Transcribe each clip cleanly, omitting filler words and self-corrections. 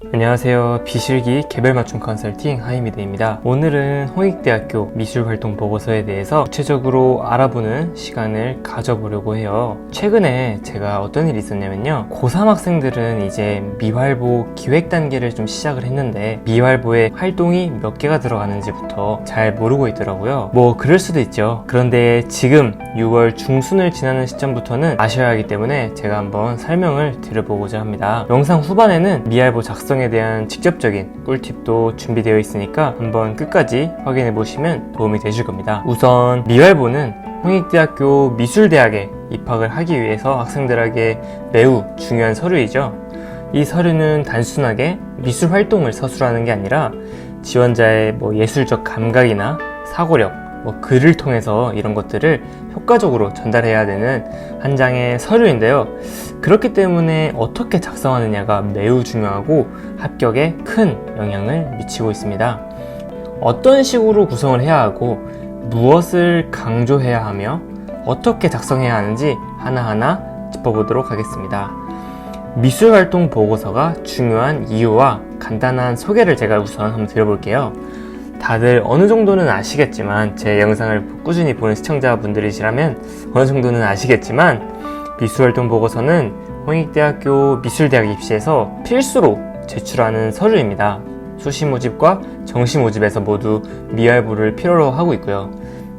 안녕하세요. 비실기 개별맞춤 컨설팅 하이미드입니다. 오늘은 홍익대학교 미술활동 보고서에 대해서 구체적으로 알아보는 시간을 가져보려고 해요. 최근에 제가 어떤 일이 있었냐면요. 고3 학생들은 이제 미활보 기획 단계를 좀 시작을 했는데 미활보에 활동이 몇 개가 들어가는지부터 잘 모르고 있더라고요. 뭐 그럴 수도 있죠. 그런데 지금 6월 중순을 지나는 시점부터는 아셔야 하기 때문에 제가 한번 설명을 드려보고자 합니다. 영상 후반에는 미활보 작성에 대한 직접적인 꿀팁도 준비되어 있으니까 한번 끝까지 확인해 보시면 도움이 되실 겁니다. 우선 미활보는 홍익대학교 미술대학에 입학을 하기 위해서 학생들에게 매우 중요한 서류이죠. 이 서류는 단순하게 미술활동을 서술하는 게 아니라 지원자의 예술적 감각이나 사고력, 글을 통해서 이런 것들을 효과적으로 전달해야 되는 한 장의 서류인데요. 그렇기 때문에 어떻게 작성하느냐가 매우 중요하고 합격에 큰 영향을 미치고 있습니다. 어떤 식으로 구성을 해야 하고 무엇을 강조해야 하며 어떻게 작성해야 하는지 하나하나 짚어보도록 하겠습니다. 미술활동 보고서가 중요한 이유와 간단한 소개를 제가 우선 한번 드려볼게요. 다들 어느 정도는 아시겠지만 제 영상을 꾸준히 보는 시청자분들이시라면 어느 정도는 아시겠지만 미술활동 보고서는 홍익대학교 미술대학 입시에서 필수로 제출하는 서류입니다. 수시 모집과 정시 모집에서 모두 미활보를 필요로 하고 있고요.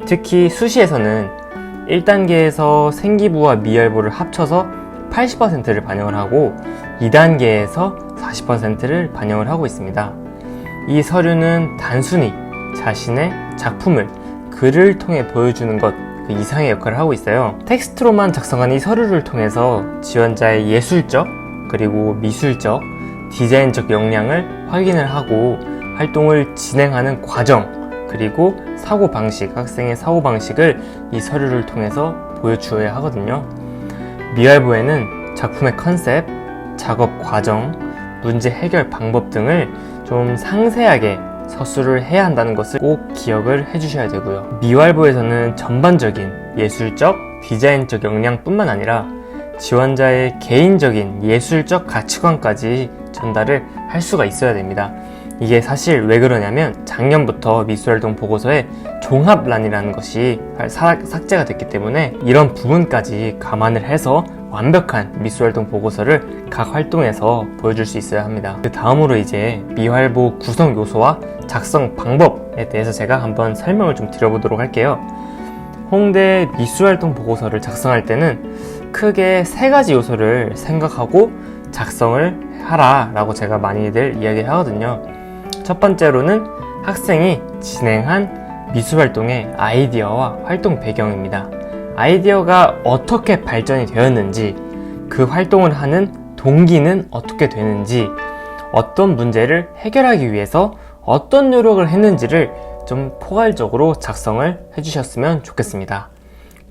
특히 수시에서는 1단계에서 생기부와 미활보를 합쳐서 80%를 반영을 하고 2단계에서 40%를 반영을 하고 있습니다. 이 서류는 단순히 자신의 작품을 글을 통해 보여주는 것 그 이상의 역할을 하고 있어요. 텍스트로만 작성한 이 서류를 통해서 지원자의 예술적 그리고 미술적, 디자인적 역량을 확인을 하고 활동을 진행하는 과정 그리고 사고방식, 학생의 사고방식을 이 서류를 통해서 보여주어야 하거든요. 미활보에는 작품의 컨셉, 작업 과정, 문제 해결 방법 등을 좀 상세하게 서술을 해야 한다는 것을 꼭 기억을 해주셔야 되고요. 미활보에서는 전반적인 예술적, 디자인적 역량뿐만 아니라 지원자의 개인적인 예술적 가치관까지 전달을 할 수가 있어야 됩니다. 이게 사실 왜 그러냐면 작년부터 미술활동 보고서에 종합란이라는 것이 삭제가 됐기 때문에 이런 부분까지 감안을 해서 완벽한 미술활동 보고서를 각 활동에서 보여줄 수 있어야 합니다. 그 다음으로 이제 미활보 구성 요소와 작성 방법에 대해서 제가 한번 설명을 좀 드려보도록 할게요. 홍대 미술활동 보고서를 작성할 때는 크게 3가지 요소를 생각하고 작성을 하라 라고 제가 많이들 이야기를 하거든요. 첫 번째로는 학생이 진행한 미술활동의 아이디어와 활동 배경입니다. 아이디어가 어떻게 발전이 되었는지, 그 활동을 하는 동기는 어떻게 되는지, 어떤 문제를 해결하기 위해서 어떤 노력을 했는지를 좀 포괄적으로 작성을 해주셨으면 좋겠습니다.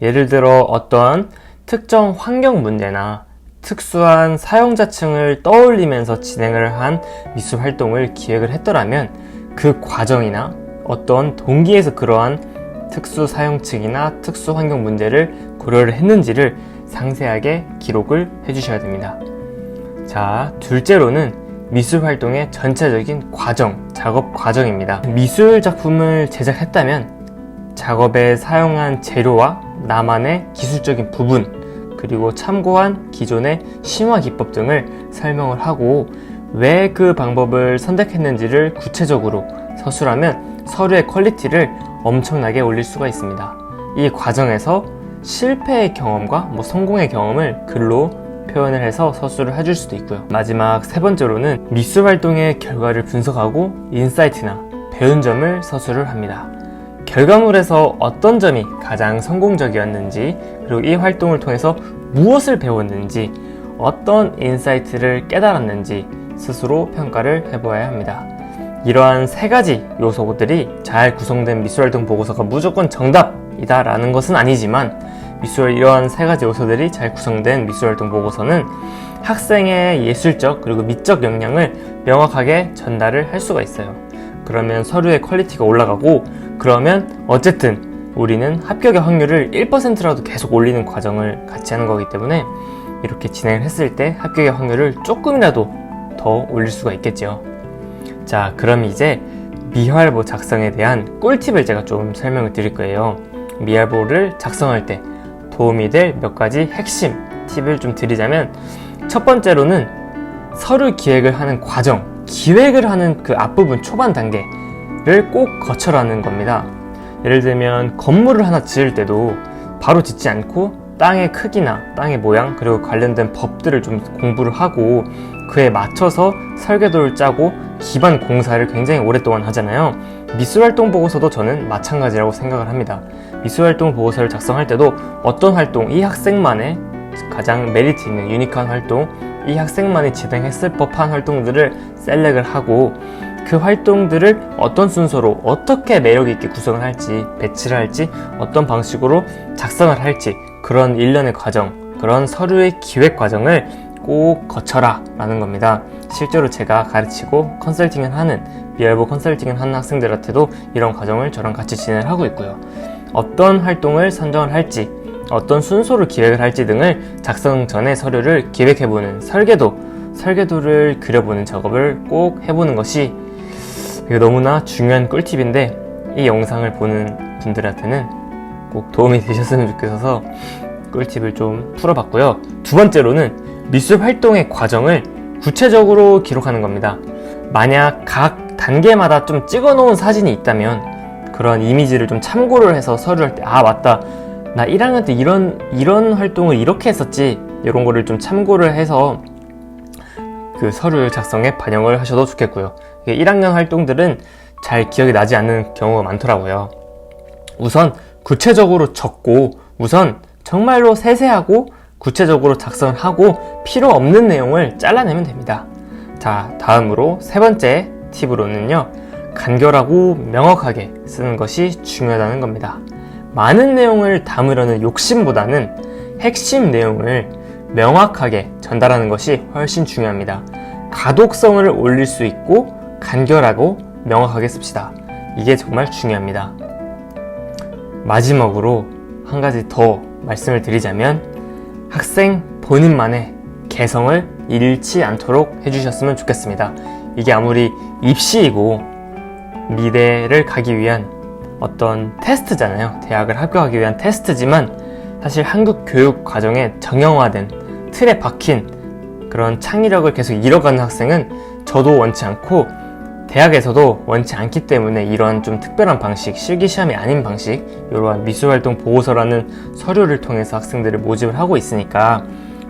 예를 들어 어떤 특정 환경 문제나 특수한 사용자층을 떠올리면서 진행을 한 미술 활동을 기획을 했더라면 그 과정이나 어떤 동기에서 그러한 특수 사용층이나 특수 환경 문제를 고려를 했는지를 상세하게 기록을 해주셔야 됩니다. 자, 둘째로는 미술 활동의 전체적인 과정, 작업 과정입니다. 미술 작품을 제작했다면 작업에 사용한 재료와 나만의 기술적인 부분, 그리고 참고한 기존의 심화 기법 등을 설명을 하고 왜 그 방법을 선택했는지를 구체적으로 서술하면 서류의 퀄리티를 엄청나게 올릴 수가 있습니다. 이 과정에서 실패의 경험과 성공의 경험을 글로 표현을 해서 서술을 해줄 수도 있고요. 마지막 3번째로는 미술 활동의 결과를 분석하고 인사이트나 배운 점을 서술을 합니다. 결과물에서 어떤 점이 가장 성공적이었는지, 그리고 이 활동을 통해서 무엇을 배웠는지, 어떤 인사이트를 깨달았는지 스스로 평가를 해보아야 합니다. 이러한 3가지 요소들이 잘 구성된 미술활동 보고서가 무조건 정답이다 라는 것은 아니지만 이러한 3가지 요소들이 잘 구성된 미술활동 보고서는 학생의 예술적 그리고 미적 역량을 명확하게 전달을 할 수가 있어요. 그러면 서류의 퀄리티가 올라가고, 그러면 어쨌든 우리는 합격의 확률을 1%라도 계속 올리는 과정을 같이 하는 거기 때문에 이렇게 진행을 했을 때 합격의 확률을 조금이라도 더 올릴 수가 있겠죠. 자, 그럼 이제 미활보 작성에 대한 꿀팁을 제가 좀 설명을 드릴 거예요. 미활보를 작성할 때 도움이 될 몇 가지 핵심 팁을 좀 드리자면, 첫 번째로는 서류 기획을 하는 과정, 기획을 하는 그 앞부분 초반 단계를 꼭 거쳐라는 겁니다. 예를 들면 건물을 하나 지을 때도 바로 짓지 않고 땅의 크기나 땅의 모양, 그리고 관련된 법들을 좀 공부를 하고 그에 맞춰서 설계도를 짜고 기반 공사를 굉장히 오랫동안 하잖아요. 미술활동 보고서도 저는 마찬가지라고 생각을 합니다. 미술활동 보고서를 작성할 때도 어떤 활동, 이 학생만의 가장 메리트 있는 유니크한 활동, 이 학생만이 진행했을 법한 활동들을 셀렉을 하고 그 활동들을 어떤 순서로 어떻게 매력 있게 구성을 할지, 배치를 할지, 어떤 방식으로 작성을 할지, 그런 일련의 과정, 그런 서류의 기획 과정을 꼭 거쳐라 라는 겁니다. 실제로 제가 가르치고 컨설팅을 하는, 미활보 컨설팅을 하는 학생들한테도 이런 과정을 저랑 같이 진행을 하고 있고요. 어떤 활동을 선정을 할지, 어떤 순서로 기획을 할지 등을 작성 전에 서류를 기획해보는 설계도를 그려보는 작업을 꼭 해보는 것이, 이거 너무나 중요한 꿀팁인데 이 영상을 보는 분들한테는 꼭 도움이 되셨으면 좋겠어서 꿀팁을 좀 풀어봤고요. 두 번째로는 미술 활동의 과정을 구체적으로 기록하는 겁니다. 만약 각 단계마다 좀 찍어놓은 사진이 있다면 그런 이미지를 좀 참고를 해서 서류할 때, 아 맞다, 나 1학년 때 이런 활동을 이렇게 했었지, 이런 거를 좀 참고를 해서 그 서류 작성에 반영을 하셔도 좋겠고요. 1학년 활동들은 잘 기억이 나지 않는 경우가 많더라고요. 우선 구체적으로 적고, 우선 정말로 세세하고 구체적으로 작성을 하고 필요 없는 내용을 잘라내면 됩니다. 자, 다음으로 세 번째 팁으로는요, 간결하고 명확하게 쓰는 것이 중요하다는 겁니다. 많은 내용을 담으려는 욕심보다는 핵심 내용을 명확하게 전달하는 것이 훨씬 중요합니다. 가독성을 올릴 수 있고 간결하고 명확하게 씁시다. 이게 정말 중요합니다. 마지막으로 한 가지 더 말씀을 드리자면, 학생 본인만의 개성을 잃지 않도록 해주셨으면 좋겠습니다. 이게 아무리 입시이고 미대를 가기 위한 어떤 테스트잖아요. 대학을 합격하기 위한 테스트지만 사실 한국 교육 과정에 정형화된 틀에 박힌 그런 창의력을 계속 잃어가는 학생은 저도 원치 않고 대학에서도 원치 않기 때문에 이런 좀 특별한 방식, 실기시험이 아닌 방식, 이러한 미술활동 보고서라는 서류를 통해서 학생들을 모집을 하고 있으니까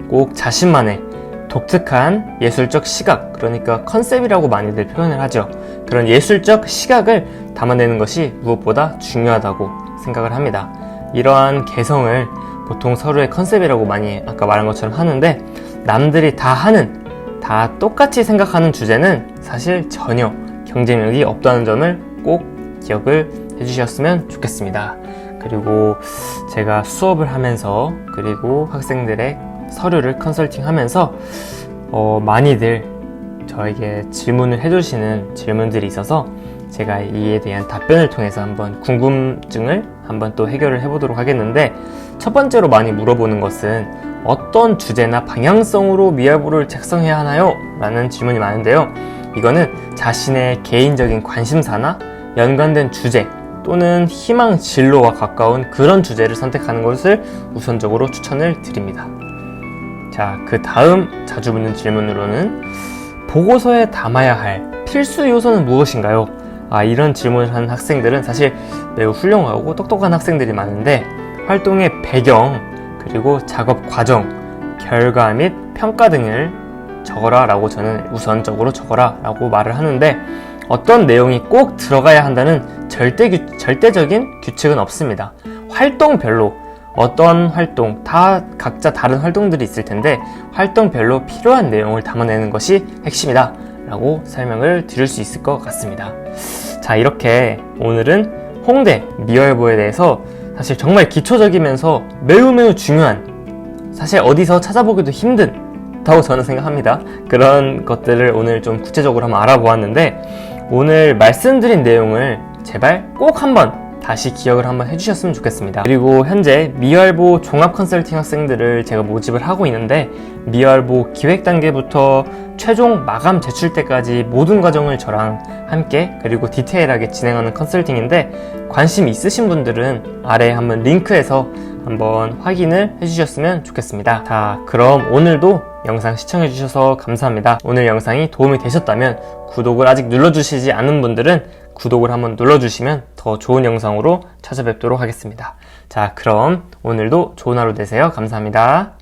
꼭 자신만의 독특한 예술적 시각, 그러니까 컨셉이라고 많이들 표현을 하죠. 그런 예술적 시각을 담아내는 것이 무엇보다 중요하다고 생각을 합니다. 이러한 개성을 보통 서류의 컨셉이라고 많이 아까 말한 것처럼 하는데, 남들이 다 하는, 다 똑같이 생각하는 주제는 사실 전혀 경쟁력이 없다는 점을 꼭 기억을 해주셨으면 좋겠습니다. 그리고 제가 수업을 하면서, 그리고 학생들의 서류를 컨설팅 하면서 많이들 저에게 질문을 해주시는 질문들이 있어서 제가 이에 대한 답변을 통해서 한번 궁금증을 한번 또 해결을 해보도록 하겠는데, 첫 번째로 많이 물어보는 것은 어떤 주제나 방향성으로 미활보를 작성해야 하나요? 라는 질문이 많은데요. 이거는 자신의 개인적인 관심사나 연관된 주제 또는 희망 진로와 가까운 그런 주제를 선택하는 것을 우선적으로 추천을 드립니다. 자, 그 다음 자주 묻는 질문으로는 보고서에 담아야 할 필수 요소는 무엇인가요? 이런 질문을 하는 학생들은 사실 매우 훌륭하고 똑똑한 학생들이 많은데, 활동의 배경, 그리고 작업 과정, 결과 및 평가 등을 적어라 라고 저는 우선적으로 적어라 라고 말을 하는데, 어떤 내용이 꼭 들어가야 한다는 절대적인 규칙은 없습니다. 활동별로 어떤 활동, 다 각자 다른 활동들이 있을 텐데 활동별로 필요한 내용을 담아내는 것이 핵심이다 라고 설명을 드릴 수 있을 것 같습니다. 자, 이렇게 오늘은 홍대 미활보에 대해서 사실 정말 기초적이면서 매우 중요한, 사실 어디서 찾아보기도 힘든다고 저는 생각합니다. 그런 것들을 오늘 좀 구체적으로 한번 알아보았는데, 오늘 말씀드린 내용을 제발 꼭 한번 다시 기억을 한번 해주셨으면 좋겠습니다. 그리고 현재 미알보 종합 컨설팅 학생들을 제가 모집을 하고 있는데, 미알보 기획 단계부터 최종 마감 제출 때까지 모든 과정을 저랑 함께 그리고 디테일하게 진행하는 컨설팅인데, 관심 있으신 분들은 아래 한번 링크에서 한번 확인을 해주셨으면 좋겠습니다. 자, 그럼 오늘도 영상 시청해주셔서 감사합니다. 오늘 영상이 도움이 되셨다면 구독을 아직 눌러주시지 않은 분들은 구독을 한번 눌러주시면 더 좋은 영상으로 찾아뵙도록 하겠습니다. 자, 그럼 오늘도 좋은 하루 되세요. 감사합니다.